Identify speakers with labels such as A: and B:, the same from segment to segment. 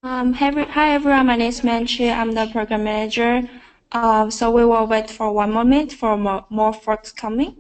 A: Hi everyone, my name is Manchi. I'm the program manager. So we will wait for 1 more minute for more folks coming.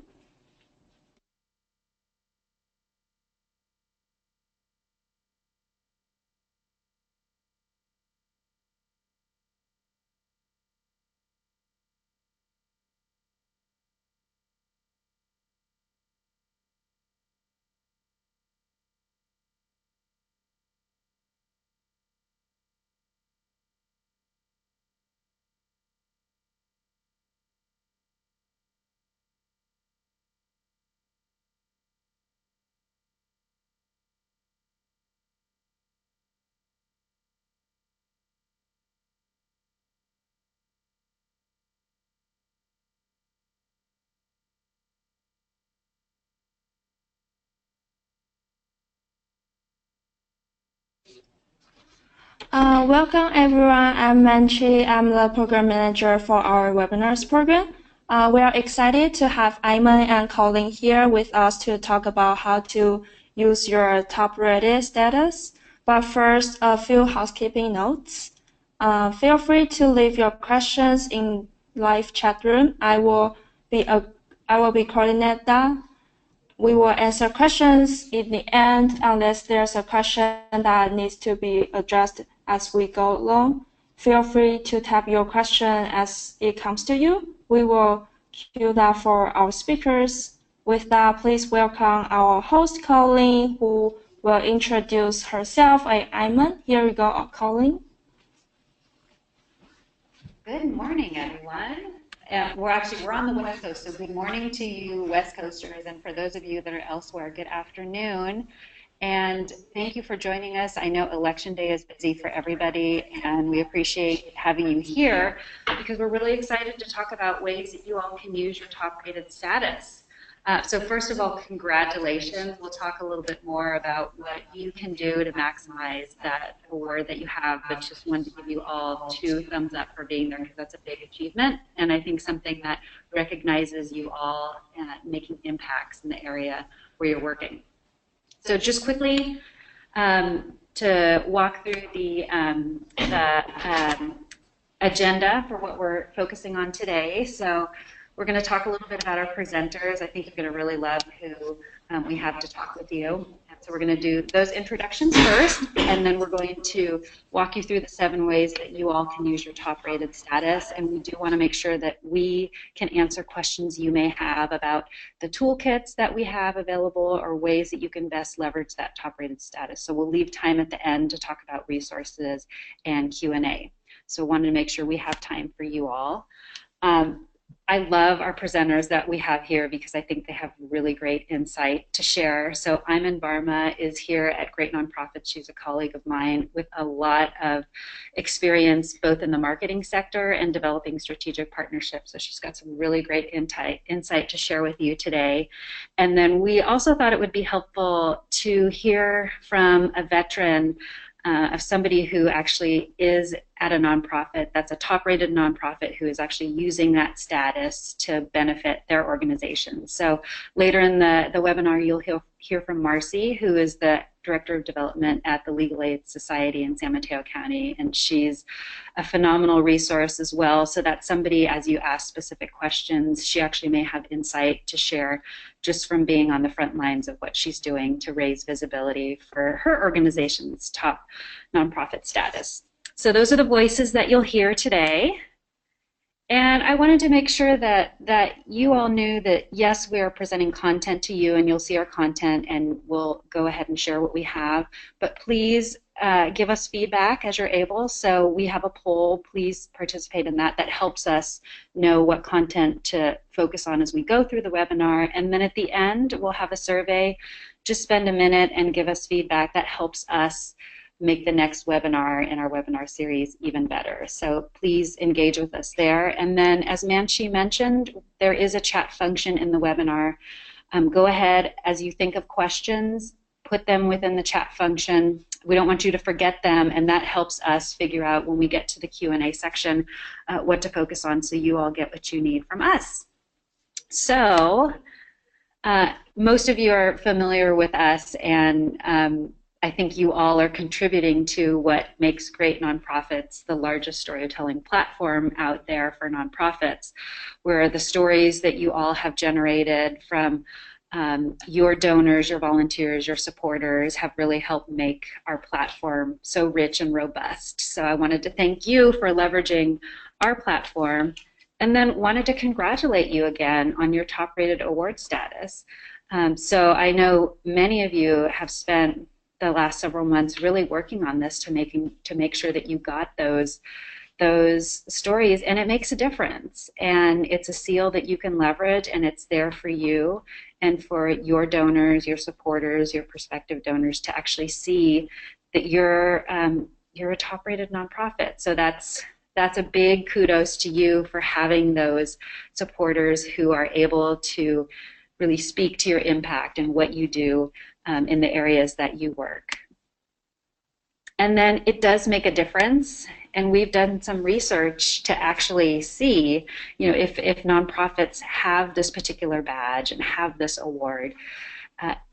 A: Welcome everyone. I'm Manchi. I'm the program manager for our webinars program. We are excited to have Ayman and Colin here with us to talk about how to use your top rated status. But first, a few housekeeping notes. Feel free to leave your questions in live chat room. I will be coordinating that. We will answer questions in the end unless there's a question that needs to be addressed as we go along. Feel free to type your question as it comes to you. We will queue that for our speakers. With that, please welcome our host, Colleen, who will introduce herself. Ayman. Here we go, Colleen.
B: Good morning, everyone. We're on the West Coast, so good morning to you West Coasters, and for those of you that are elsewhere, good afternoon. And thank you for joining us. I know Election Day is busy for everybody, and we appreciate having you here because we're really excited to talk about ways that you all can use your top-rated status. So first of all, congratulations. We'll talk a little bit more about what you can do to maximize that award that you have, but just wanted to give you all 2 thumbs up for being there because that's a big achievement, and I think something that recognizes you all making impacts in the area where you're working. So just quickly to walk through the agenda for what we're focusing on today. So we're going to talk a little bit about our presenters. I think you're going to really love who we have to talk with you. And so we're going to do those introductions first, and then we're going to walk you through the 7 ways that you all can use your top-rated status. And we do want to make sure that we can answer questions you may have about the toolkits that we have available or ways that you can best leverage that top-rated status. So we'll leave time at the end to talk about resources and Q&A. So wanted to make sure we have time for you all. I love our presenters that we have here because I think they have really great insight to share. So Ayman Barma is here at GreatNonprofits. She's a colleague of mine with a lot of experience both in the marketing sector and developing strategic partnerships. So she's got some really great insight to share with you today. And then we also thought it would be helpful to hear from a veteran of somebody who actually is at a nonprofit, that's a top-rated nonprofit who is actually using that status to benefit their organization. So later in the webinar, you'll hear from Marcy, who is the Director of Development at the Legal Aid Society in San Mateo County, and she's a phenomenal resource as well. So that's somebody, as you ask specific questions, she actually may have insight to share just from being on the front lines of what she's doing to raise visibility for her organization's top nonprofit status. So those are the voices that you'll hear today. And I wanted to make sure that you all knew that, yes, we are presenting content to you, and you'll see our content, and we'll go ahead and share what we have. But please give us feedback as you're able. So we have a poll. Please participate in that. That helps us know what content to focus on as we go through the webinar. And then at the end, we'll have a survey. Just spend a minute and give us feedback. That helps us make the next webinar in our webinar series even better. So please engage with us there. And then, as Manchi mentioned, there is a chat function in the webinar. Go ahead, as you think of questions, put them within the chat function. We don't want you to forget them, and that helps us figure out when we get to the Q&A section what to focus on so you all get what you need from us. So most of you are familiar with us, and I think you all are contributing to what makes GreatNonprofits the largest storytelling platform out there for nonprofits, where the stories that you all have generated from your donors, your volunteers, your supporters have really helped make our platform so rich and robust. So I wanted to thank you for leveraging our platform, and then wanted to congratulate you again on your top-rated award status. So I know many of you have spent the last several months really working on this to make sure that you got those stories, and it makes a difference. And it's a seal that you can leverage, and it's there for you and for your donors, your supporters, your prospective donors to actually see that you're a top-rated nonprofit. So that's a big kudos to you for having those supporters who are able to really speak to your impact and what you do in the areas that you work. And then it does make a difference, and we've done some research to actually see, if nonprofits have this particular badge and have this award,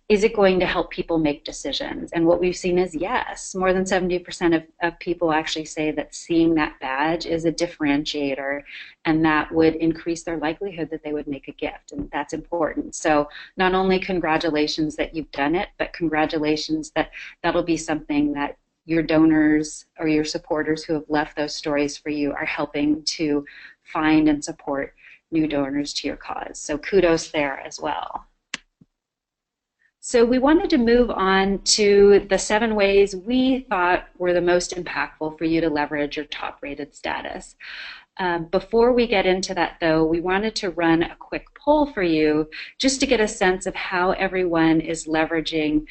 B: is it going to help people make decisions? And what we've seen is yes. More than 70% of people actually say that seeing that badge is a differentiator, and that would increase their likelihood that they would make a gift, and that's important. So not only congratulations that you've done it, but congratulations that that'll be something that your donors or your supporters who have left those stories for you are helping to find and support new donors to your cause. So kudos there as well. So we wanted to move on to the 7 ways we thought were the most impactful for you to leverage your top-rated status. Before we get into that, though, we wanted to run a quick poll for you just to get a sense of how everyone is leveraging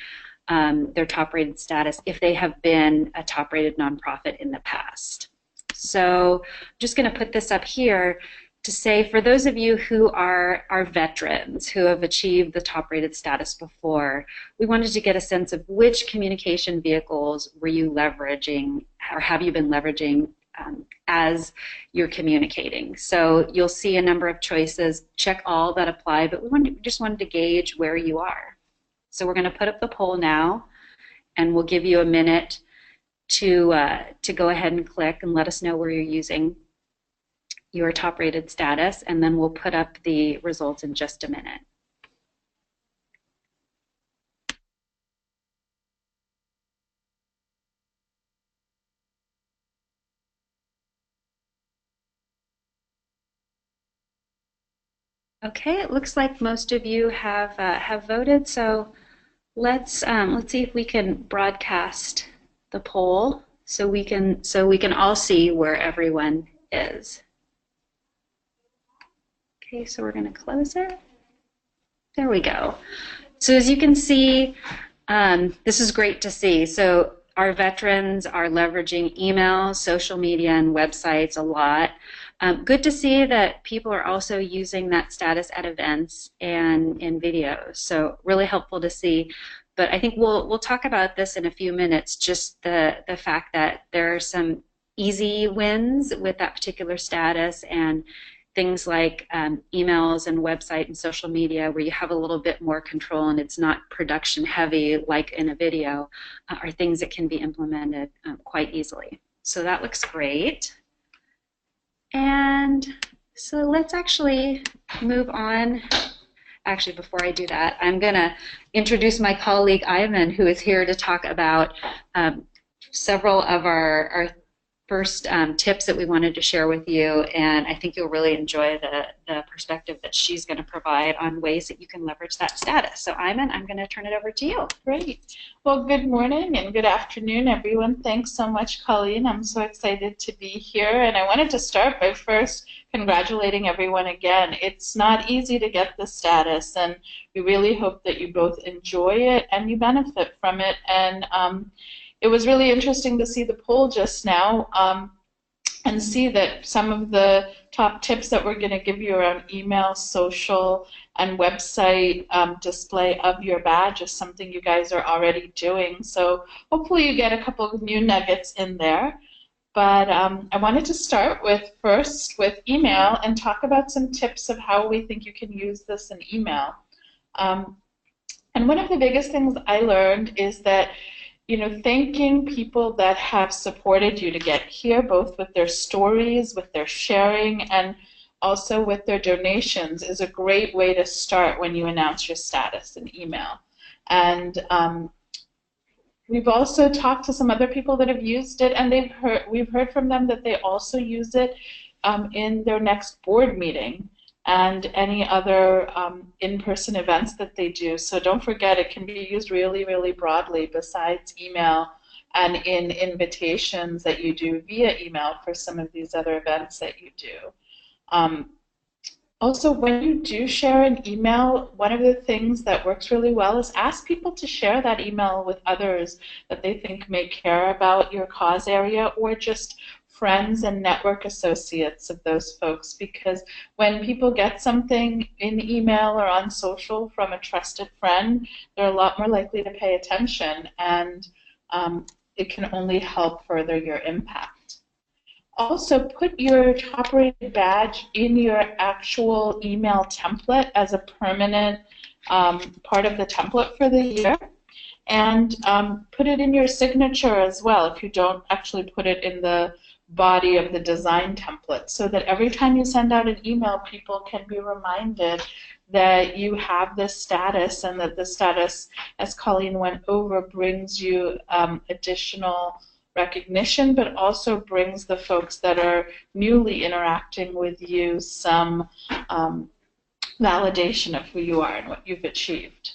B: their top-rated status if they have been a top-rated nonprofit in the past. So I'm just going to put this up here to say, for those of you who are veterans, who have achieved the top-rated status before, we wanted to get a sense of which communication vehicles were you leveraging, or have you been leveraging as you're communicating. So you'll see a number of choices. Check all that apply, but we just wanted to gauge where you are. So we're going to put up the poll now, and we'll give you a minute to go ahead and click and let us know where you're using your top-rated status, and then we'll put up the results in just a minute. Okay, it looks like most of you have voted, so let's see if we can broadcast the poll so we can all see where everyone is. Okay, so we're going to close it. There we go. So as you can see, this is great to see. So our veterans are leveraging email, social media, and websites a lot. Good to see that people are also using that status at events and in videos. So really helpful to see. But I think we'll talk about this in a few minutes, just the fact that there are some easy wins with that particular status, and things like emails and website and social media where you have a little bit more control and it's not production heavy like in a video, are things that can be implemented quite easily. So that looks great. And so let's actually move on. Actually, before I do that, I'm going to introduce my colleague Ivan, who is here to talk about several of our first tips that we wanted to share with you, and I think you'll really enjoy the perspective that she's going to provide on ways that you can leverage that status. So Iman, I'm going to turn it over to you.
C: Great. Well, good morning and good afternoon, everyone. Thanks so much, Colleen. I'm so excited to be here, and I wanted to start by first congratulating everyone again. It's not easy to get this status, and we really hope that you both enjoy it and you benefit from it. And it was really interesting to see the poll just now and see that some of the top tips that we're going to give you around email, social, and website display of your badge is something you guys are already doing. So hopefully you get a couple of new nuggets in there. But I wanted to start first with email and talk about some tips of how we think you can use this in email. And one of the biggest things I learned is that thanking people that have supported you to get here, both with their stories, with their sharing, and also with their donations is a great way to start when you announce your status in email. And we've also talked to some other people that have used it, and we've heard from them that they also use it in their next board meeting and any other in-person events that they do. So don't forget, it can be used really, really broadly besides email and in invitations that you do via email for some of these other events that you do. Also, when you do share an email, one of the things that works really well is ask people to share that email with others that they think may care about your cause area, or just friends and network associates of those folks, because when people get something in email or on social from a trusted friend, they're a lot more likely to pay attention, and it can only help further your impact. Also, put your top-rated badge in your actual email template as a permanent part of the template for the year, and put it in your signature as well if you don't actually put it in the body of the design template, so that every time you send out an email, people can be reminded that you have this status, and that the status, as Colleen went over, brings you additional recognition, but also brings the folks that are newly interacting with you some validation of who you are and what you've achieved.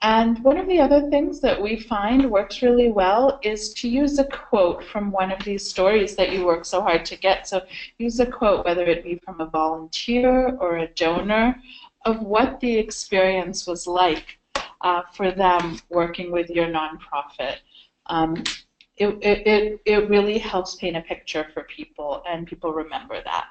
C: And one of the other things that we find works really well is to use a quote from one of these stories that you work so hard to get. So use a quote, whether it be from a volunteer or a donor, of what the experience was like for them working with your nonprofit. It really helps paint a picture for people, and people remember that.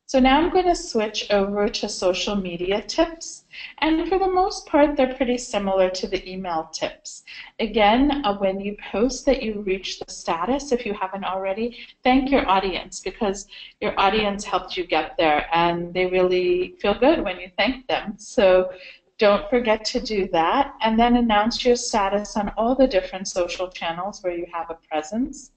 C: So now I'm going to switch over to social media tips, and for the most part they're pretty similar to the email tips. Again, when you post that you reach the status, if you haven't already, thank your audience, because your audience helped you get there, and they really feel good when you thank them. So don't forget to do that, and then announce your status on all the different social channels where you have a presence.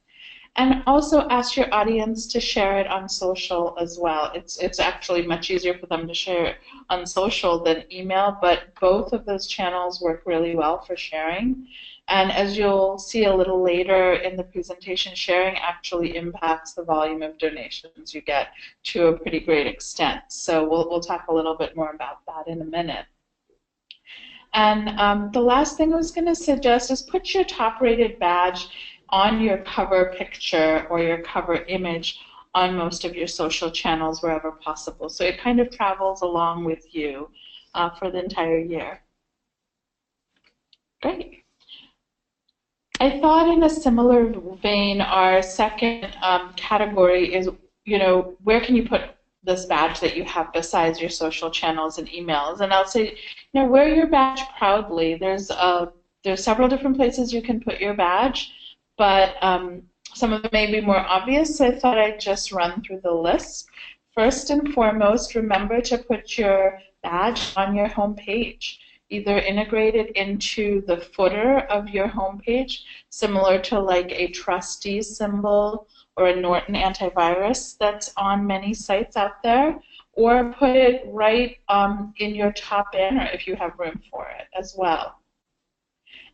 C: And also ask your audience to share it on social as well. It's actually much easier for them to share it on social than email, but both of those channels work really well for sharing. And as you'll see a little later in the presentation, sharing actually impacts the volume of donations you get to a pretty great extent. So we'll talk a little bit more about that in a minute. And the last thing I was going to suggest is put your top-rated badge on your cover picture or your cover image on most of your social channels wherever possible. So it kind of travels along with you for the entire year. Great. I thought in a similar vein, our second category is, where can you put this badge that you have besides your social channels and emails? And I'll say, wear your badge proudly. There's several different places you can put your badge, but some of them may be more obvious, so I thought I'd just run through the list. First and foremost, remember to put your badge on your home page, either integrated into the footer of your home page, similar to like a trustee symbol or a Norton antivirus that's on many sites out there, or put it right in your top banner if you have room for it as well.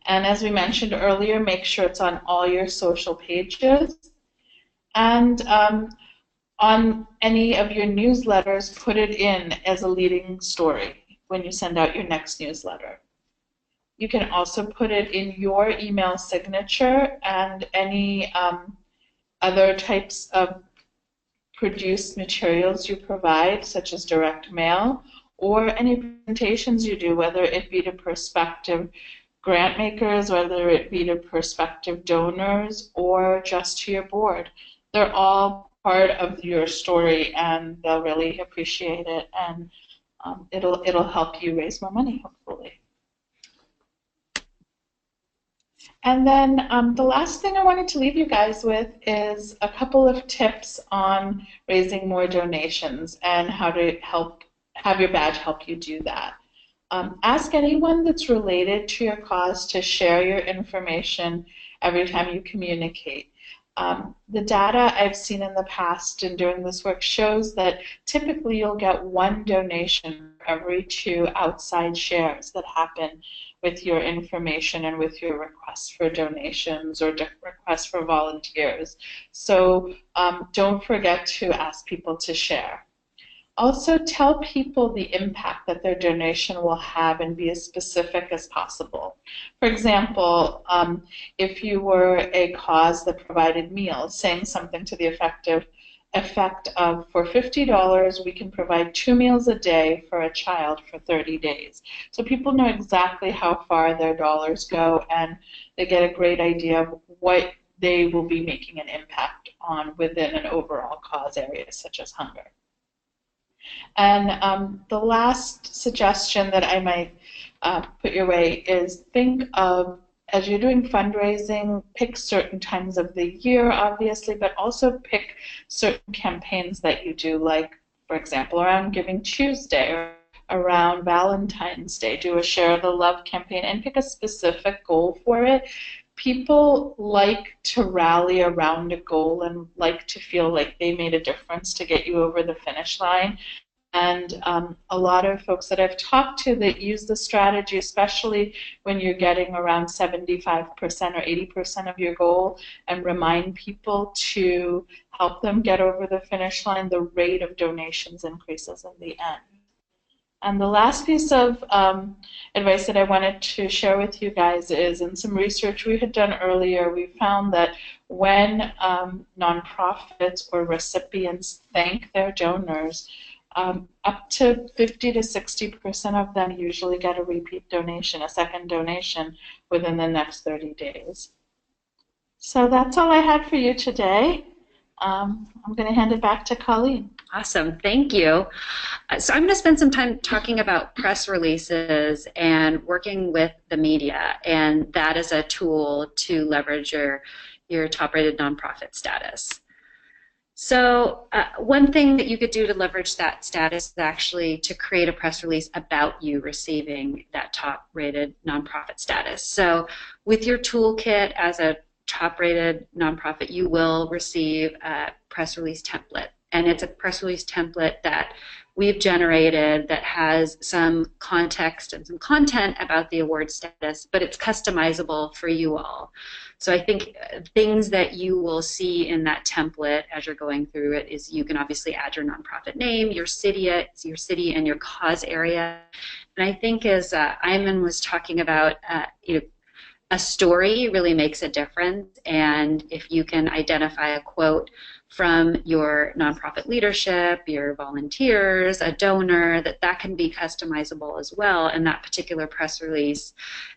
C: And as we mentioned earlier, make sure it's on all your social pages. And on any of your newsletters, put it in as a leading story when you send out your next newsletter. You can also put it in your email signature and any other types of produced materials you provide, such as direct mail, or any presentations you do, whether it be to prospective grant makers, whether it be to prospective donors, or just to your board. They're all part of your story, and they'll really appreciate it, and it'll help you raise more money, hopefully. And then the last thing I wanted to leave you guys with is a couple of tips on raising more donations and how to have your badge help you do that. Ask anyone that's related to your cause to share your information every time you communicate. The data I've seen in the past in doing this work shows that typically you'll get one donation for every 2 outside shares that happen with your information and with your requests for donations or requests for volunteers. So don't forget to ask people to share. Also, tell people the impact that their donation will have and be as specific as possible. For example, if you were a cause that provided meals, saying something to the effect of for $50, we can provide 2 meals a day for a child for 30 days. So people know exactly how far their dollars go, and they get a great idea of what they will be making an impact on within an overall cause area, such as hunger. And the last suggestion that I might put your way is think of, as you're doing fundraising, pick certain times of the year, obviously, but also pick certain campaigns that you do, like, for example, around Giving Tuesday or around Valentine's Day. Do a Share the Love campaign and pick a specific goal for it. People like to rally around a goal and like to feel like they made a difference to get you over the finish line. And a lot of folks that I've talked to that use the strategy, especially when you're getting around 75% or 80% of your goal, and remind people to help them get over the finish line, the rate of donations increases in the end. And the last piece of advice that I wanted to share with you guys is, in some research we had done earlier, we found that when nonprofits or recipients thank their donors, up to 50 to 60% of them usually get a repeat donation, a second donation, within the next 30 days. So that's all I had for you today. I'm going to hand it back to Colleen.
B: Awesome, thank you. So I'm going to spend some time talking about press releases and working with the media, and that is a tool to leverage your top-rated nonprofit status. So one thing that you could do to leverage that status is actually to create a press release about you receiving that top-rated nonprofit status. So with your toolkit as a top-rated nonprofit, you will receive a press release template. And it's a press release template that we've generated that has some context and some content about the award status, but it's customizable for you all. So I think things that you will see in that template as you're going through it is you can obviously add your nonprofit name, your city and your cause area. And I think as Ayman was talking about, a story really makes a difference, and if you can identify a quote from your nonprofit leadership, your volunteers, a donor, that can be customizable as well, and that particular press release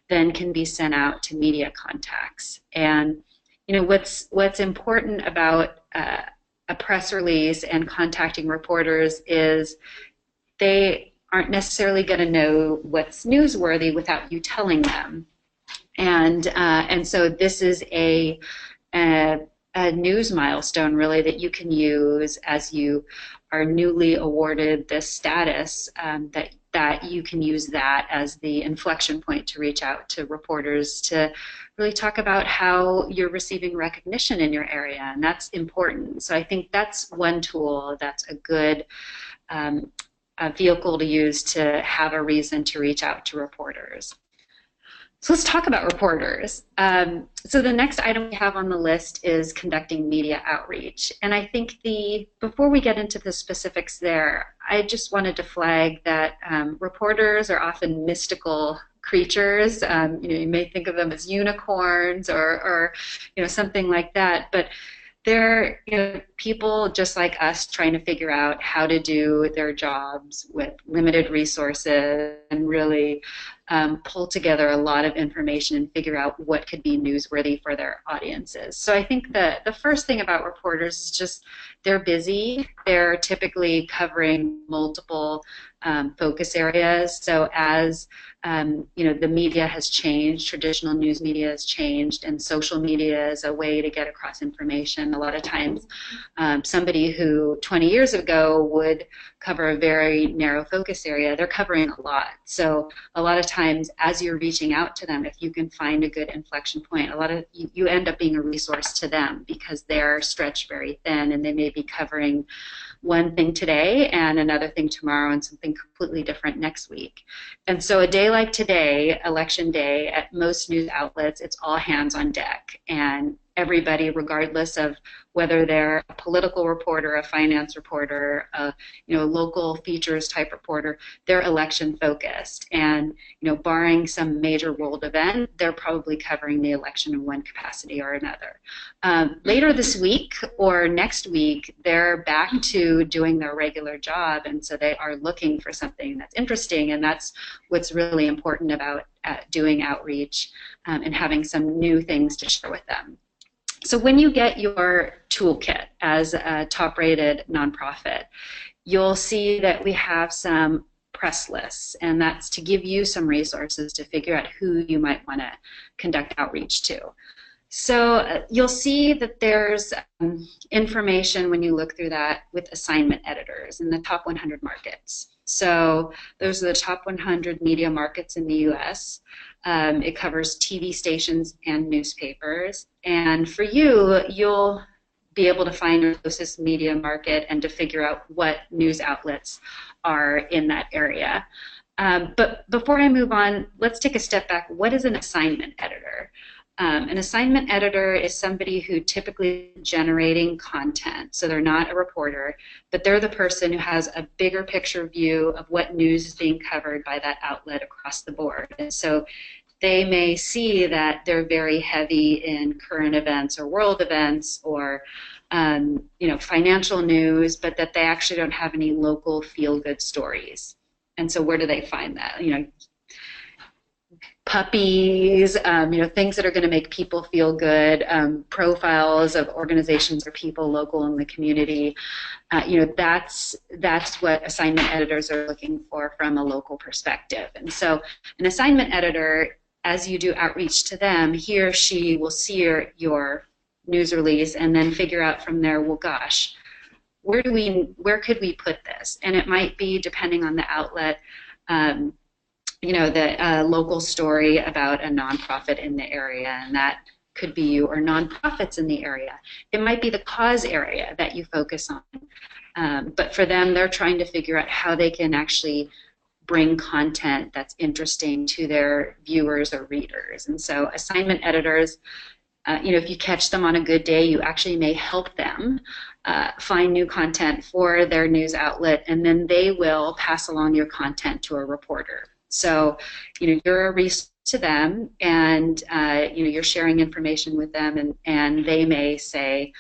B: then can be sent out to media contacts. And what's important about a press release and contacting reporters is they aren't necessarily going to know what's newsworthy without you telling them. And so this is a news milestone, really, that you can use as you are newly awarded this status, that you can use that as the inflection point to reach out to reporters to really talk about how you're receiving recognition in your area, and that's important. So I think that's one tool that's a good vehicle to use to have a reason to reach out to reporters. So let's talk about reporters. So the next item we have on the list is conducting media outreach. And I think before we get into the specifics there, I just wanted to flag that reporters are often mystical creatures. You may think of them as unicorns or something like that, but they're people just like us trying to figure out how to do their jobs with limited resources and really pull together a lot of information and figure out what could be newsworthy for their audiences. So I think the first thing about reporters is just they're busy. They're typically covering multiple focus areas. So as the media has changed, traditional news media has changed, and social media is a way to get across information. A lot of times, somebody who 20 years ago would cover a very narrow focus area, they're covering a lot. So a lot of times, as you're reaching out to them, if you can find a good inflection point, you end up being a resource to them because they're stretched very thin, and they may be covering one thing today and another thing tomorrow and something completely different next week. And so a day like today, election day, at most news outlets, it's all hands on deck. And everybody, regardless of whether they're a political reporter, a finance reporter, a local features type reporter, they're election focused. And barring some major world event, they're probably covering the election in one capacity or another. Later this week or next week, they're back to doing their regular job, and so they are looking for something that's interesting, and that's what's really important about doing outreach and having some new things to share with them. So when you get your toolkit as a top-rated nonprofit, you'll see that we have some press lists, and that's to give you some resources to figure out who you might want to conduct outreach to. So you'll see that there's information when you look through that with assignment editors in the top 100 markets. So those are the top 100 media markets in the U.S. It covers TV stations and newspapers. And for you, you'll be able to find your closest media market and to figure out what news outlets are in that area. But before I move on, let's take a step back. What is an assignment editor? An assignment editor is somebody who typically is generating content. So they're not a reporter, but they're the person who has a bigger picture view of what news is being covered by that outlet across the board. And so they may see that they're very heavy in current events or world events or financial news, but that they actually don't have any local feel-good stories. And so where do they find that? Puppies, things that are going to make people feel good, profiles of organizations or people local in the community. That's what assignment editors are looking for from a local perspective. And so an assignment editor, as you do outreach to them, he or she will see your news release and then figure out from there, well, gosh, where could we put this? And it might be, depending on the outlet, the local story about a nonprofit in the area, and that could be you, or nonprofits in the area. It might be the cause area that you focus on. But for them, they're trying to figure out how they can actually bring content that's interesting to their viewers or readers. And so assignment editors, if you catch them on a good day, you actually may help them find new content for their news outlet, and then they will pass along your content to a reporter. So, you're a resource to them, and you're sharing information with them, and they may say,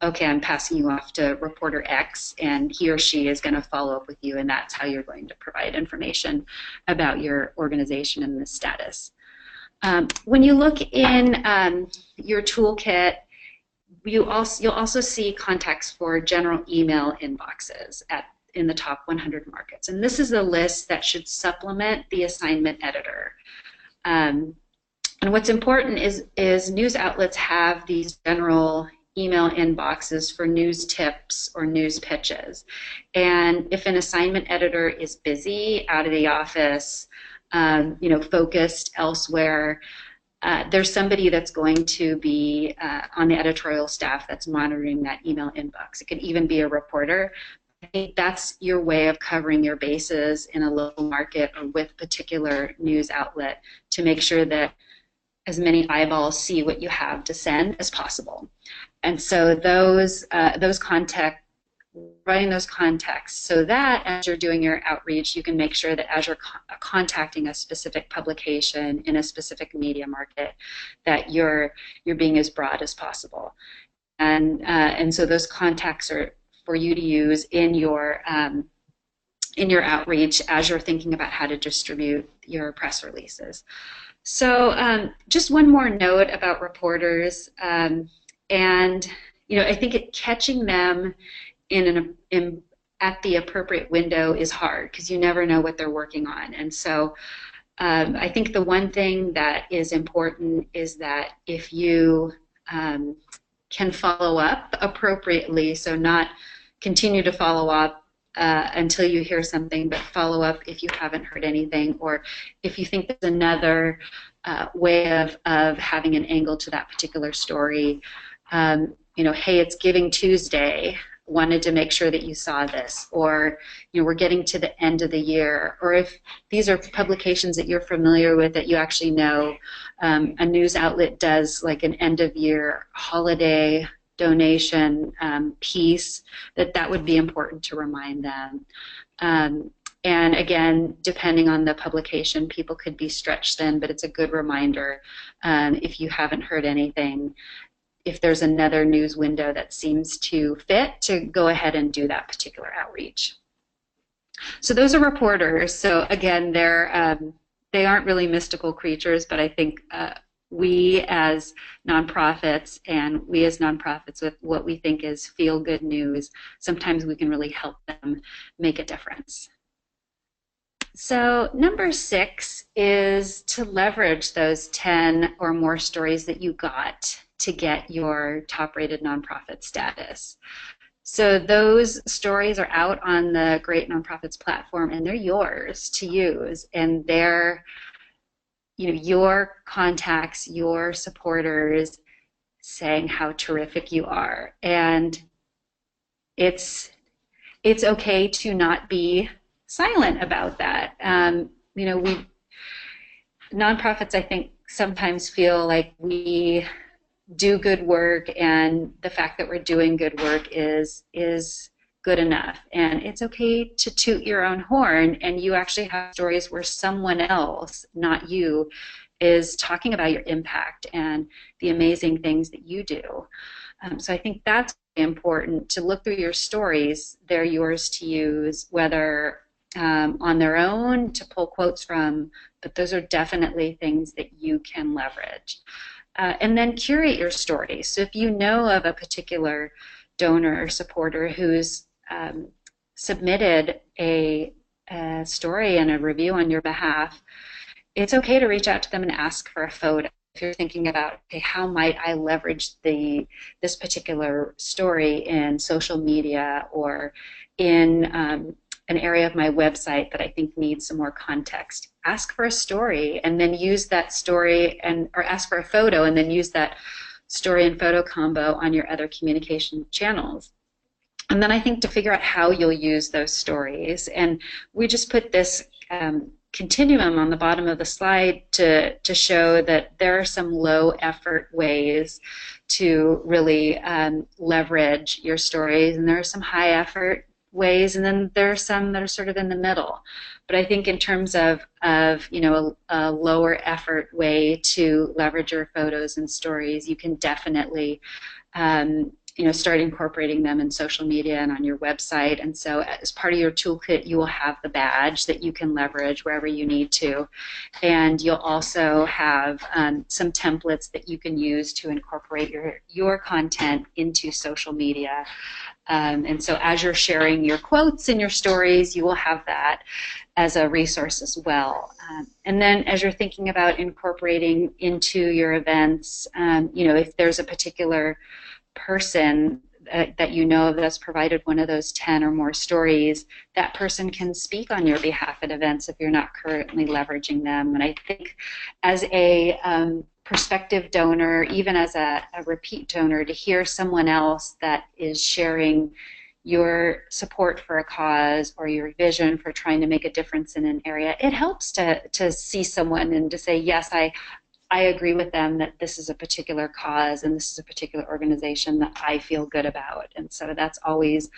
B: okay, I'm passing you off to reporter X, and he or she is going to follow up with you, and that's how you're going to provide information about your organization and the status. When you look in your toolkit, you'll also see contacts for general email inboxes in the top 100 markets. And this is a list that should supplement the assignment editor. And what's important is news outlets have these general email inboxes for news tips or news pitches. And if an assignment editor is busy, out of the office, focused elsewhere, there's somebody that's going to be on the editorial staff that's monitoring that email inbox. It could even be a reporter. I think that's your way of covering your bases in a local market or with a particular news outlet to make sure that as many eyeballs see what you have to send as possible. And so those writing those contacts so that as you're doing your outreach, you can make sure that as you're contacting a specific publication in a specific media market, that you're being as broad as possible. And so those contacts are for you to use in your outreach as you're thinking about how to distribute your press releases. So just one more note about reporters, and I think catching them in at the appropriate window is hard because you never know what they're working on. And so I think the one thing that is important is that if you can follow up appropriately, so not continue to follow up until you hear something, but follow up if you haven't heard anything, or if you think there's another way of having an angle to that particular story. Hey, it's Giving Tuesday. Wanted to make sure that you saw this, or we're getting to the end of the year, or if these are publications that you're familiar with that you actually know, a news outlet does like an end of year holiday donation piece, that would be important to remind them. And again, depending on the publication, people could be stretched thin, but it's a good reminder if you haven't heard anything, if there's another news window that seems to fit, to go ahead and do that particular outreach. So those are reporters. So again, they aren't really mystical creatures, but I think we as nonprofits with what we think is feel-good news, sometimes we can really help them make a difference. So number 6 is to leverage those 10 or more stories that you got to get your top-rated nonprofit status. So those stories are out on the GreatNonprofits platform, and they're yours to use, and they're your contacts, your supporters saying how terrific you are. And it's okay to not be silent about that. Nonprofits, I think, sometimes feel like we do good work, and the fact that we're doing good work is good enough. And it's okay to toot your own horn, and you actually have stories where someone else, not you, is talking about your impact and the amazing things that you do. So I think that's important, to look through your stories. They're yours to use, whether on their own to pull quotes from, but those are definitely things that you can leverage. And then curate your stories. So if you know of a particular donor or supporter who's submitted a story and a review on your behalf, it's okay to reach out to them and ask for a photo. If you're thinking about, okay, how might I leverage this particular story in social media or in an area of my website that I think needs some more context, ask for a story and then use that story, or ask for a photo and then use that story and photo combo on your other communication channels. And then I think to figure out how you'll use those stories. And we just put this continuum on the bottom of the slide to show that there are some low effort ways to really leverage your stories, and there are some high effort ways, and then there are some that are sort of in the middle. But I think in terms of a lower effort way to leverage your photos and stories, you can definitely start incorporating them in social media and on your website. And so as part of your toolkit, you will have the badge that you can leverage wherever you need to. And you'll also have some templates that you can use to incorporate your content into social media. And so as you're sharing your quotes and your stories, you will have that as a resource as well. And then as you're thinking about incorporating into your events, if there's a particular person that you know of that's provided one of those 10 or more stories, that person can speak on your behalf at events if you're not currently leveraging them. And I think as a prospective donor, even as a repeat donor, to hear someone else that is sharing your support for a cause or your vision for trying to make a difference in an area, it helps to see someone and to say, yes, I agree with them that this is a particular cause and this is a particular organization that I feel good about. And so that's always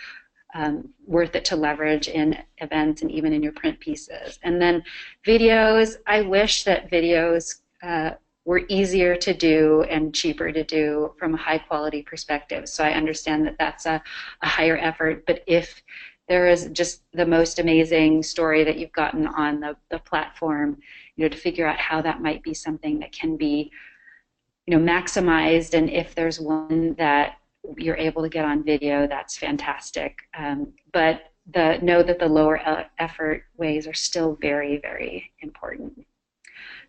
B: worth it to leverage in events and even in your print pieces. And then videos, I wish that videos were easier to do and cheaper to do from a high quality perspective. So I understand that that's a higher effort, but if there is just the most amazing story that you've gotten on the platform, to figure out how that might be something that can be, maximized. And if there's one that you're able to get on video, that's fantastic. But know that the lower effort ways are still very, very important.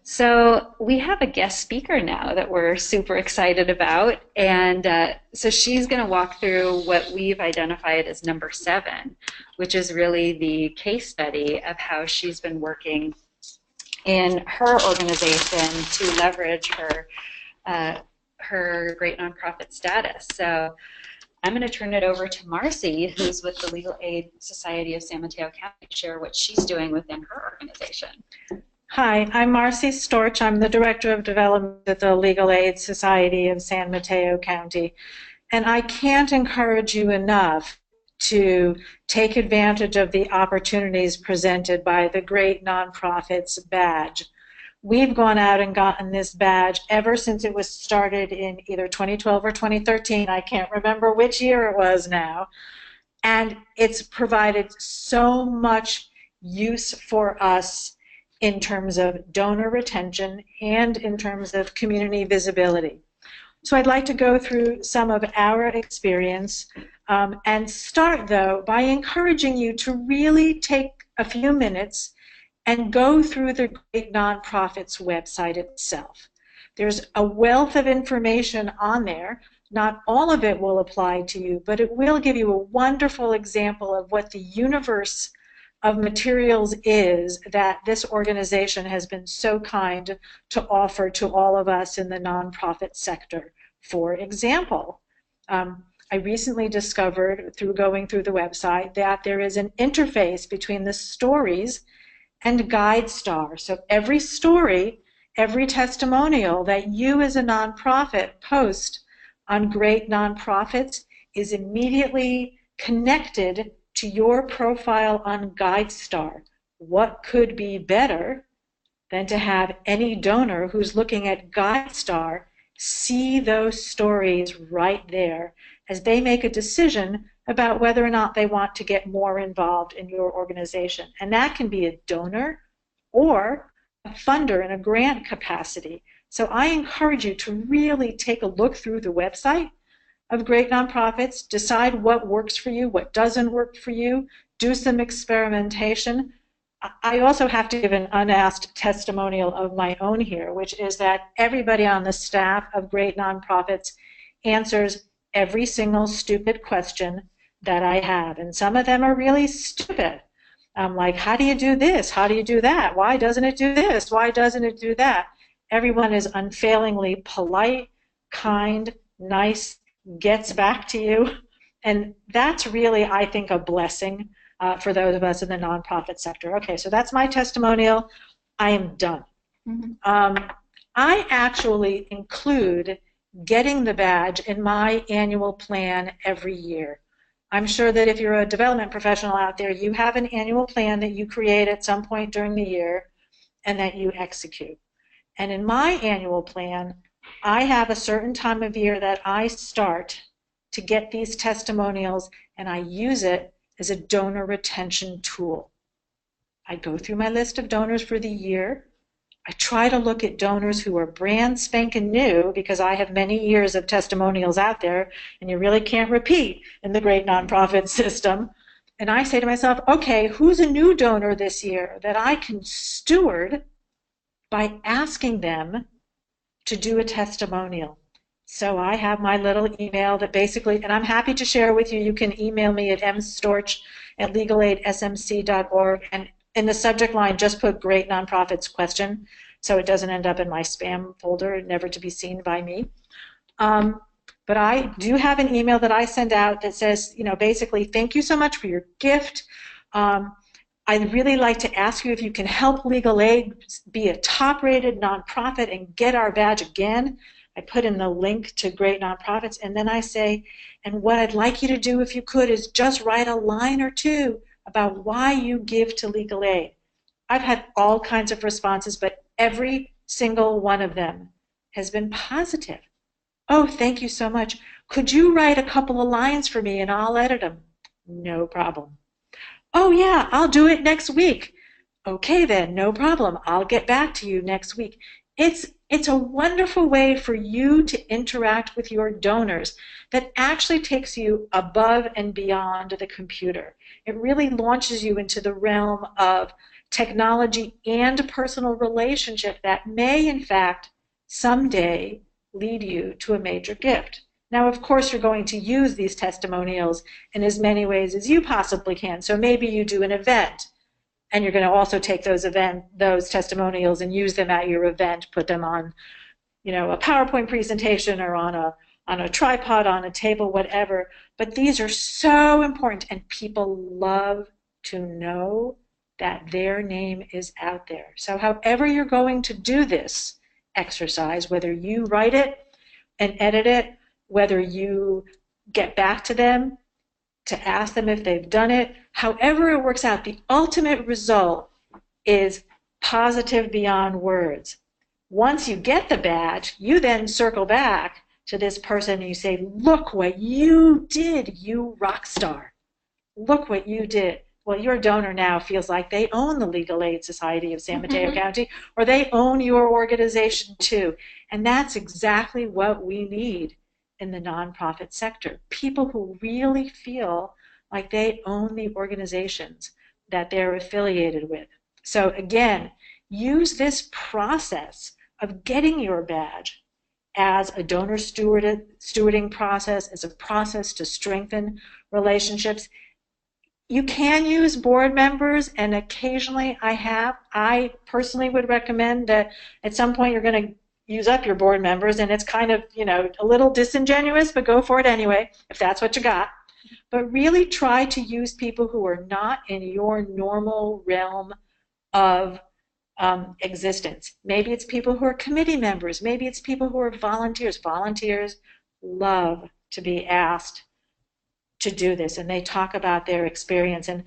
B: So we have a guest speaker now that we're super excited about, and so she's going to walk through what we've identified as number 7, which is really the case study of how she's been working in her organization to leverage her great nonprofit status. So I'm going to turn it over to Marcy, who's with the Legal Aid Society of San Mateo County, to share what she's doing within her organization.
D: Hi, I'm Marcy Storch. I'm the Director of Development at the Legal Aid Society of San Mateo County. And I can't encourage you enough to take advantage of the opportunities presented by the Great Nonprofits badge. We've gone out and gotten this badge ever since it was started in either 2012 or 2013. I can't remember which year it was now. And it's provided so much use for us in terms of donor retention and in terms of community visibility. So I'd like to go through some of our experience and start, though, by encouraging you to really take a few minutes and go through the Great Nonprofits website itself. There's a wealth of information on there. Not all of it will apply to you, but it will give you a wonderful example of what the universe of materials is that this organization has been so kind to offer to all of us in the nonprofit sector. For example, I recently discovered through going through the website that there is an interface between the stories and GuideStar. So every story, every testimonial that you as a nonprofit post on Great Nonprofits is immediately connected to your profile on GuideStar. What could be better than to have any donor who's looking at GuideStar see those stories right there as they make a decision about whether or not they want to get more involved in your organization. And that can be a donor or a funder in a grant capacity. So I encourage you to really take a look through the website of Great Nonprofits, decide what works for you, what doesn't work for you, do some experimentation. I also have to give an unasked testimonial of my own here, which is that everybody on the staff of Great Nonprofits answers every single stupid question that I have. And some of them are really stupid. Like, how do you do this? How do you do that? Why doesn't it do this? Why doesn't it do that? Everyone is unfailingly polite, kind, nice, gets back to you. And that's really, I think, a blessing for those of us in the nonprofit sector. Okay, so that's my testimonial. I am done. I actually include getting the badge in my annual plan every year. I'm sure that if you're a development professional out there, you have an annual plan that you create at some point during the year and that you execute. And in my annual plan, I have a certain time of year that I start to get these testimonials, and I use it as a donor retention tool. I go through my list of donors for the year. I try to look at donors who are brand spanking new, because I have many years of testimonials out there, and you really can't repeat in the Great Nonprofit system. And I say to myself, okay, who's a new donor this year that I can steward by asking them to do a testimonial? So I have my little email that basically, and I'm happy to share with you, you can email me at mstorch@legalaidsmc.org, and in the subject line, just put Great Nonprofits question, so it doesn't end up in my spam folder, never to be seen by me. But I do have an email that I send out that says, basically, thank you so much for your gift. I'd really like to ask you if you can help Legal Aid be a top-rated nonprofit and get our badge again. I put in the link to Great Nonprofits, and then I say, and what I'd like you to do, if you could, is just write a line or two about why you give to Legal Aid. I've had all kinds of responses, but every single one of them has been positive. Oh, thank you so much. Could you write a couple of lines for me and I'll edit them? No problem. Oh yeah, I'll do it next week. Okay then, no problem. I'll get back to you next week. It's a wonderful way for you to interact with your donors that actually takes you above and beyond the computer. It really launches you into the realm of technology and personal relationship that may, in fact, someday lead you to a major gift. Now, of course, you're going to use these testimonials in as many ways as you possibly can. So maybe you do an event, and you're going to also take those testimonials and use them at your event, put them on, a PowerPoint presentation or on a tripod, on a table, whatever. But these are so important, and people love to know that their name is out there. So however you're going to do this exercise, whether you write it and edit it, whether you get back to them to ask them if they've done it, however it works out, the ultimate result is positive beyond words. Once you get the badge, you then circle back to this person and you say, look what you did, you rock star. Look what you did. Well, your donor now feels like they own the Legal Aid Society of San Mateo County, or they own your organization too. And that's exactly what we need in the nonprofit sector. People who really feel like they own the organizations that they're affiliated with. So again, use this process of getting your badge as a donor stewarding process, as a process to strengthen relationships. You can use board members, and occasionally I personally would recommend that at some point you're going to use up your board members, and it's kind of, a little disingenuous, but go for it anyway, if that's what you got. But really try to use people who are not in your normal realm of existence. Maybe it's people who are committee members. Maybe it's people who are volunteers. Volunteers love to be asked to do this, and they talk about their experience. And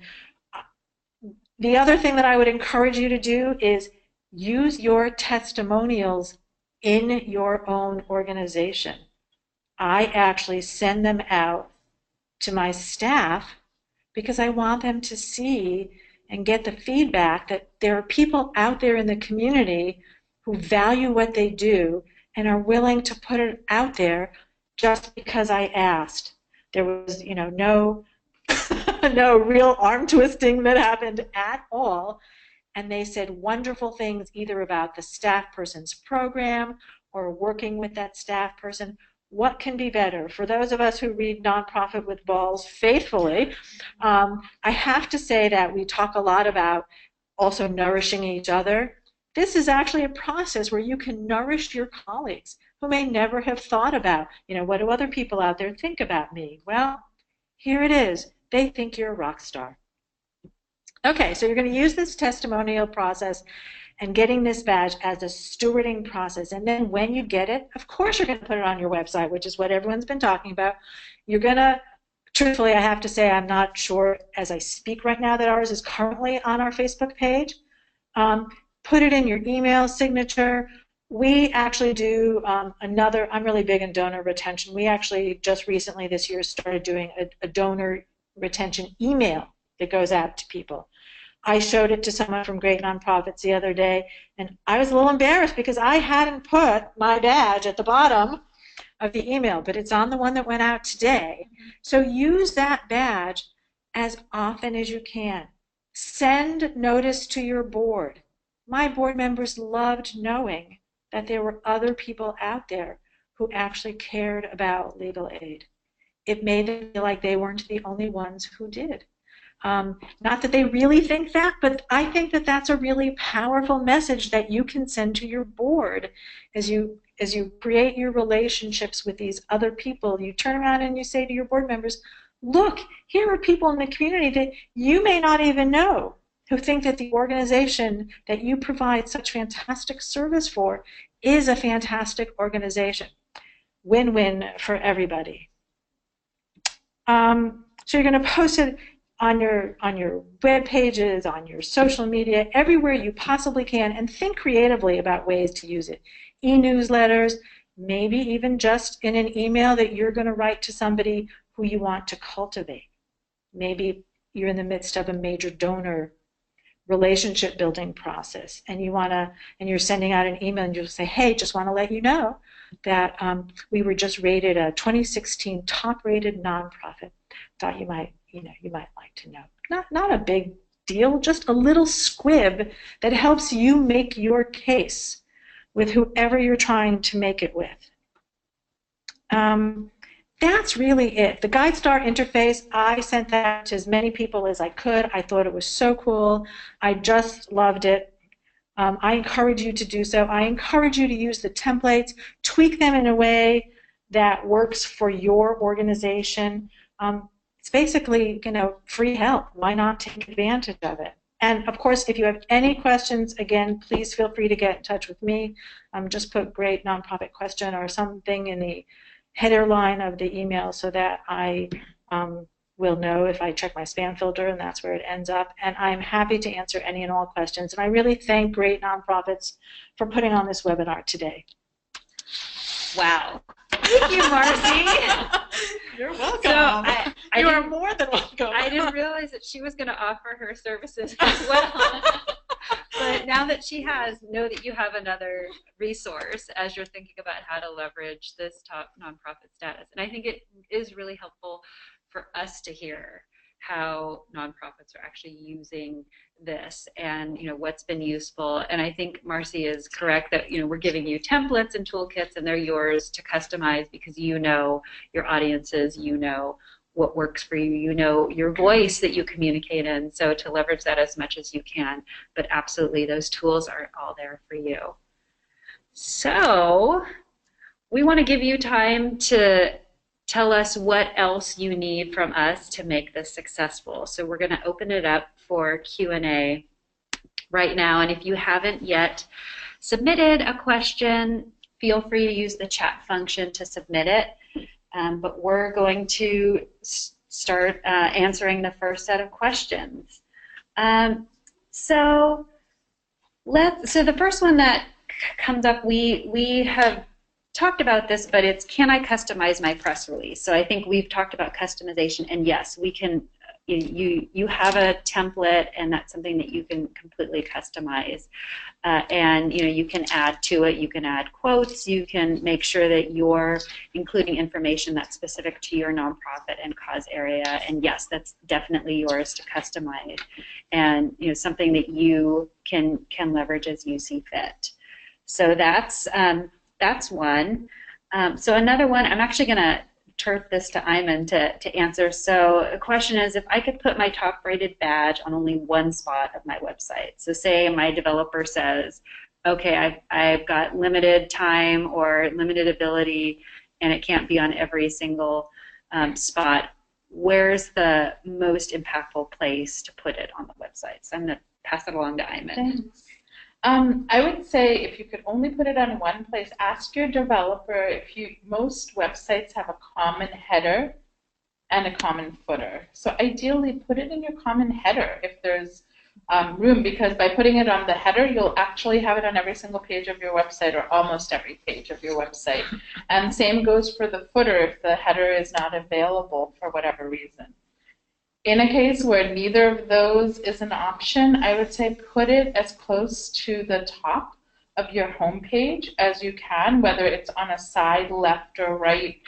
D: the other thing that I would encourage you to do is use your testimonials in your own organization. I actually send them out to my staff because I want them to see and get the feedback that there are people out there in the community who value what they do and are willing to put it out there just because I asked. There was, no real arm twisting that happened at all. And they said wonderful things either about the staff person's program or working with that staff person. What can be better? For those of us who read Nonprofit with Balls faithfully, I have to say that we talk a lot about also nourishing each other. This is actually a process where you can nourish your colleagues who may never have thought about, what do other people out there think about me? Well, here it is. They think you're a rock star. Okay, so you're going to use this testimonial process and getting this badge as a stewarding process. And then when you get it, of course you're going to put it on your website, which is what everyone's been talking about. You're going to, truthfully, I have to say I'm not sure as I speak right now that ours is currently on our Facebook page. Put it in your email signature. We actually do I'm really big in donor retention. We actually just recently this year started doing a donor retention email that goes out to people. I showed it to someone from GreatNonprofits the other day, and I was a little embarrassed because I hadn't put my badge at the bottom of the email, but it's on the one that went out today. So use that badge as often as you can. Send notice to your board. My board members loved knowing that there were other people out there who actually cared about legal aid. It made them feel like they weren't the only ones who did. Not that they really think that, but I think that that's a really powerful message that you can send to your board as you create your relationships with these other people. You turn around and you say to your board members, look, here are people in the community that you may not even know who think that the organization that you provide such fantastic service for is a fantastic organization. Win-win for everybody. So you're going to post it on your web pages, on your social media, everywhere you possibly can, and think creatively about ways to use it. E-newsletters, maybe even just in an email that you're going to write to somebody who you want to cultivate. Maybe you're in the midst of a major donor relationship building process, and you're sending out an email, and you'll say, hey, just want to let you know that we were just rated a 2016 top-rated nonprofit. Thought you might like to know. not a big deal, just a little squib that helps you make your case with whoever you're trying to make it with. That's really it. The GuideStar interface, I sent that to as many people as I could. I thought it was so cool. I just loved it. I encourage you to do so. I encourage you to use the templates, tweak them in a way that works for your organization. It's basically, free help. Why not take advantage of it? And of course, if you have any questions, again, please feel free to get in touch with me. Just put Great Nonprofit Question or something in the header line of the email so that I will know if I check my spam filter, and that's where it ends up. And I'm happy to answer any and all questions. And I really thank Great Nonprofits for putting on this webinar today.
B: Wow. Thank you, Marcy.
D: You're welcome.
B: So
D: you are more than welcome.
B: I didn't realize that she was going to offer her services as well. But now that she has, know that you have another resource as you're thinking about how to leverage this top nonprofit status. And I think it is really helpful for us to hear how nonprofits are actually using this and what's been useful. And I think Marcy is correct that we're giving you templates and toolkits, and they're yours to customize because you know your audiences, you know what works for you, you know your voice that you communicate in, so to leverage that as much as you can. But absolutely, those tools are all there for you. So we want to give you time to tell us what else you need from us to make this successful. So we're going to open it up for Q&A right now. And if you haven't yet submitted a question, feel free to use the chat function to submit it. But we're going to start answering the first set of questions. So the first one that comes up, we have talked about this, but it's, can I customize my press release? So I think we've talked about customization, and yes, we can. You have a template, and that's something that you can completely customize. And you can add to it. You can add quotes. You can make sure that you're including information that's specific to your nonprofit and cause area. And yes, that's definitely yours to customize, and something that you can leverage as you see fit. So that's one. So another one, I'm actually going to turn this to Iman to answer. So the question is, if I could put my top-rated badge on only one spot of my website. So say my developer says, okay, I've got limited time or limited ability, and it can't be on every single spot. Where's the most impactful place to put it on the website? So I'm going to pass it along to Iman.
C: Thanks. I would say if you could only put it on one place, ask your developer most websites have a common header and a common footer. So ideally put it in your common header if there's room, because by putting it on the header, you'll actually have it on every single page of your website, or almost every page of your website. And same goes for the footer if the header is not available for whatever reason. In a case where neither of those is an option, I would say put it as close to the top of your home page as you can, whether it's on a side, left, or right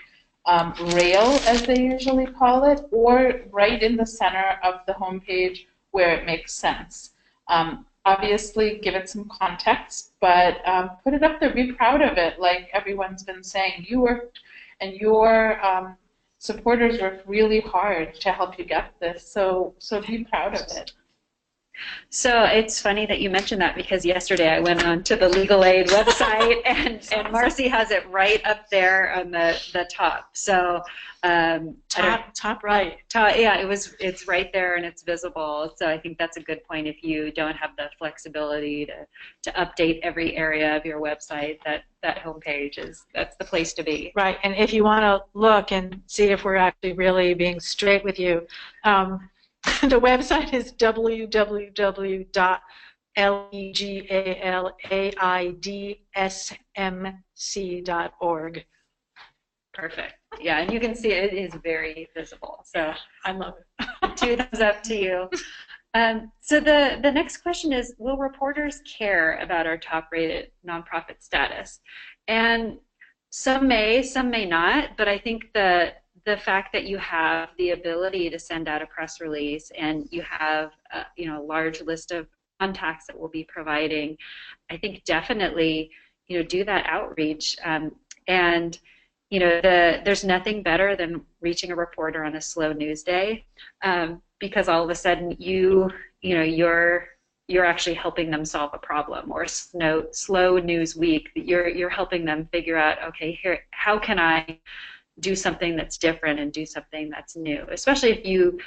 C: rail, as they usually call it, or right in the center of the home page where it makes sense. Obviously, give it some context, but put it up there. Be proud of it, like everyone's been saying. You worked, and your supporters worked really hard to help you get this, so be proud of it.
B: So it's funny that you mentioned that, because yesterday I went on to the Legal Aid website, and Marcy has it right up there on the top. So
D: top right.
B: Yeah, it's right there and it's visible. So I think that's a good point. If you don't have the flexibility to update every area of your website, that homepage that's the place to be.
D: Right, and if you want to look and see if we're actually really being straight with you, the website is www.legalaidSMC.org.
B: Perfect. Yeah, and you can see it is very visible. So
D: I love it.
B: 2 thumbs up to you. So the next question is, will reporters care about our top-rated nonprofit status? And some may not, but I think the the fact that you have the ability to send out a press release and you have you know, a large list of contacts that will be providing, I think definitely, you know, do that outreach. And you know, there's nothing better than reaching a reporter on a slow news day, because all of a sudden you know, you're actually helping them solve a problem. Or slow news week, you're helping them figure out, okay, here, how can I do something that's different and do something that's new, especially if you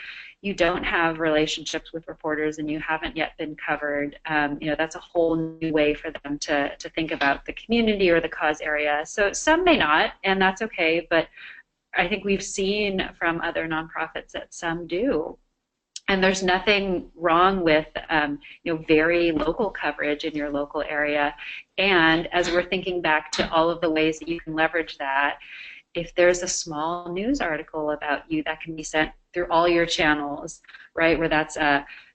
B: don't have relationships with reporters and you haven't yet been covered. You know, that's a whole new way for them to think about the community or the cause area. So some may not, and that's okay, but I think we've seen from other nonprofits that some do. And there's nothing wrong with you know, very local coverage in your local area. And as we're thinking back to all of the ways that you can leverage that, if there's a small news article about you that can be sent through all your channels, right, where that's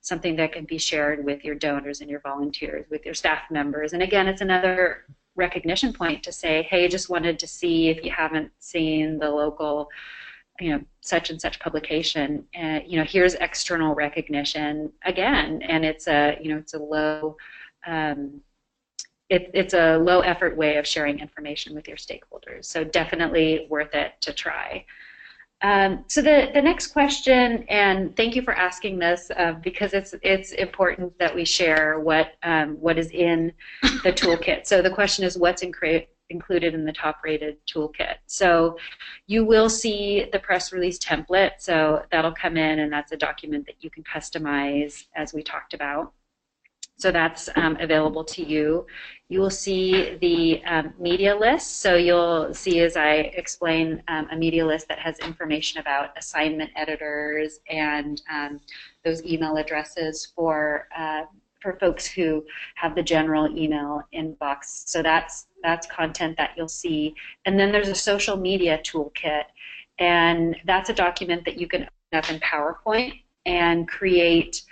B: something that can be shared with your donors and your volunteers, with your staff members. And again, it's another recognition point to say, hey, just wanted to see if you haven't seen the local, you know, such and such publication, and you know, here's external recognition again. And it's a, you know, it's a low it's a low effort way of sharing information with your stakeholders. So definitely worth it to try. So the next question, and thank you for asking this, because it's important that we share what is in the toolkit. So the question is, what's included in the top-rated toolkit? So you will see the press release template, so that'll come in, and that's a document that you can customize, as we talked about. So that's available to you. You will see the media list. So you'll see, as I explain, a media list that has information about assignment editors and those email addresses for folks who have the general email inbox. So that's content that you'll see. And then there's a social media toolkit, and that's a document that you can open up in PowerPoint and create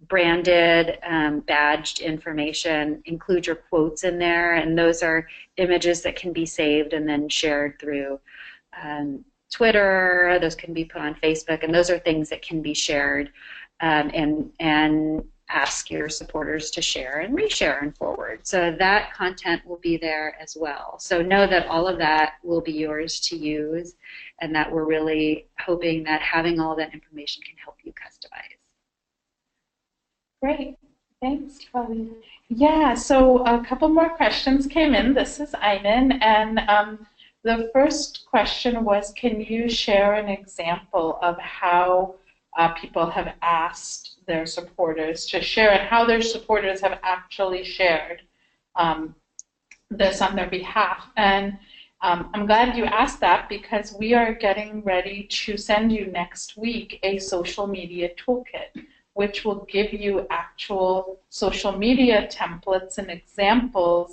B: branded, badged information, include your quotes in there, and those are images that can be saved and then shared through Twitter. Those can be put on Facebook, and those are things that can be shared and ask your supporters to share and reshare and forward. So that content will be there as well. So know that all of that will be yours to use, and that we're really hoping that having all that information can help you customize.
C: Great, thanks, Kelly. Yeah, so a couple more questions came in. This is Ayman, and the first question was, can you share an example of how people have asked their supporters to share, and how their supporters have actually shared this on their behalf? And I'm glad you asked that, because we are getting ready to send you next week a social media toolkit, which will give you actual social media templates and examples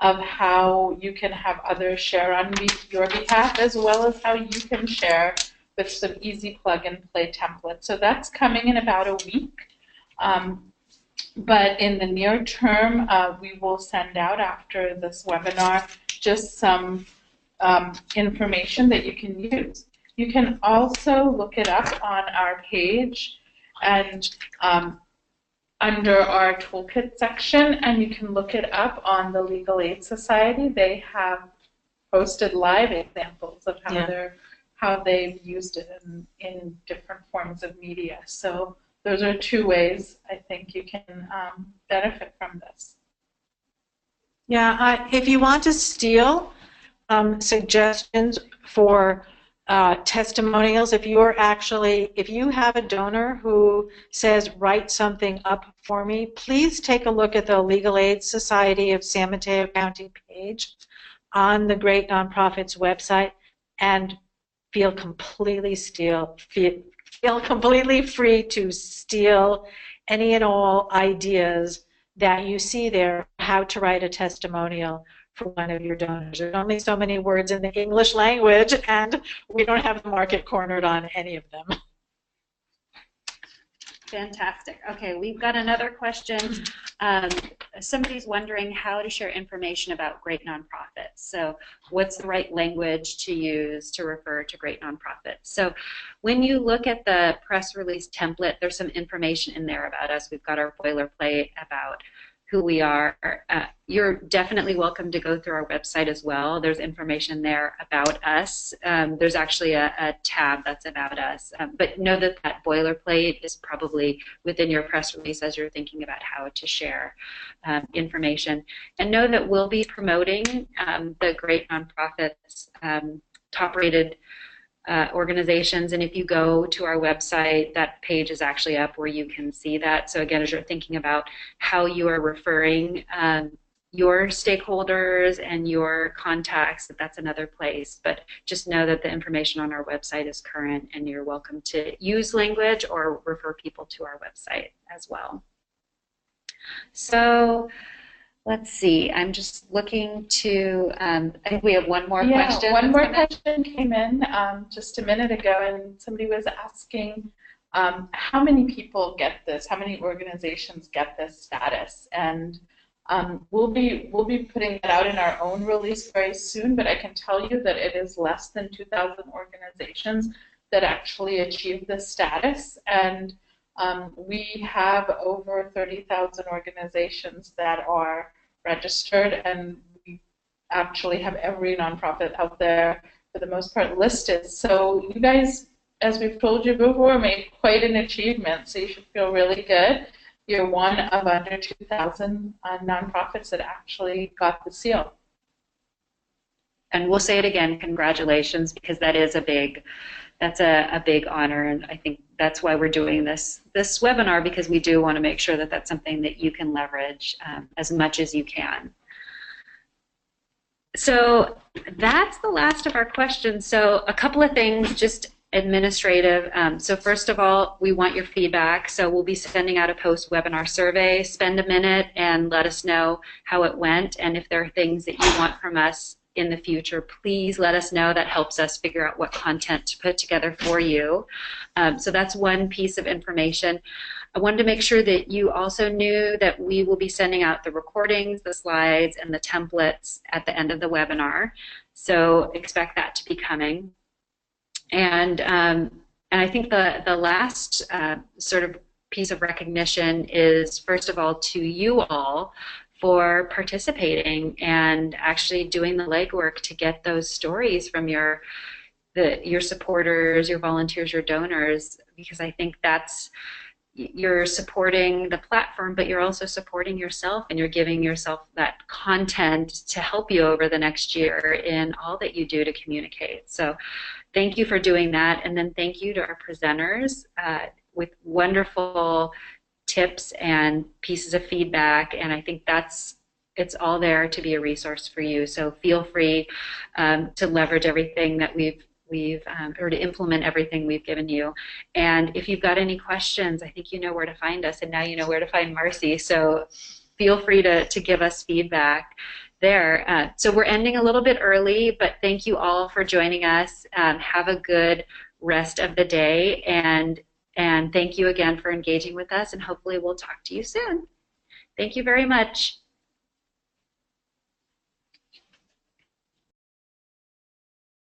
C: of how you can have others share on your behalf, as well as how you can share with some easy plug-and-play templates. So that's coming in about a week. But in the near term, we will send out after this webinar just some information that you can use. You can also look it up on our page and under our toolkit section, and you can look it up on the Legal Aid Society. They have posted live examples of how they've used it in different forms of media. So those are two ways I think you can benefit from this.
D: Yeah, if you want to steal suggestions for testimonials, if you have a donor who says, write something up for me, please take a look at the Legal Aid Society of San Mateo County page on the GreatNonprofits website, and feel completely free to steal any and all ideas that you see there, how to write a testimonial for one of your donors. There's only so many words in the English language, and we don't have the market cornered on any of them.
B: Fantastic. Okay, we've got another question. Somebody's wondering how to share information about great nonprofits. So what's the right language to use to refer to great nonprofits? So when you look at the press release template, there's some information in there about us. We've got our boilerplate about who we are. You're definitely welcome to go through our website as well. There's information there about us. There's actually a tab that's about us. But know that that boilerplate is probably within your press release as you're thinking about how to share information. And know that we'll be promoting the Great Nonprofits top-rated organizations, and if you go to our website, that page is actually up where you can see that. So again, as you're thinking about how you are referring your stakeholders and your contacts, that's another place. But just know that the information on our website is current, and you're welcome to use language or refer people to our website as well. So let's see, I'm just looking to, I think we have one more question.
C: One more question came in just a minute ago, and somebody was asking how many people get this, how many organizations get this status, and we'll be putting that out in our own release very soon, but I can tell you that it is less than 2,000 organizations that actually achieve this status, and we have over 30,000 organizations that are registered, and we actually have every nonprofit out there for the most part listed. So you guys, as we've told you before, made quite an achievement, so you should feel really good. You're one of under 2,000 nonprofits that actually got the seal.
B: And we'll say it again, congratulations, because that is that's a big honor, and I think that's why we're doing this webinar, because we do want to make sure that that's something that you can leverage as much as you can. So that's the last of our questions. So a couple of things, just administrative. So first of all, we want your feedback. So we'll be sending out a post-webinar survey. Spend a minute and let us know how it went, and if there are things that you want from us in the future, please let us know. That helps us figure out what content to put together for you. So that's one piece of information. I wanted to make sure that you also knew that we will be sending out the recordings, the slides, and the templates at the end of the webinar. So expect that to be coming. And I think the last sort of piece of recognition is, first of all, to you all for participating and actually doing the legwork to get those stories from your supporters, your volunteers, your donors, because I think you're supporting the platform, but you're also supporting yourself, and you're giving yourself that content to help you over the next year in all that you do to communicate. So thank you for doing that, and then thank you to our presenters with wonderful tips and pieces of feedback, and I think it's all there to be a resource for you. So feel free to leverage everything that or to implement everything we've given you. And if you've got any questions, I think you know where to find us, and now you know where to find Marcy. So feel free to give us feedback there. So we're ending a little bit early, but thank you all for joining us. Have a good rest of the day, and thank you again for engaging with us, and hopefully we'll talk to you soon. Thank you very much.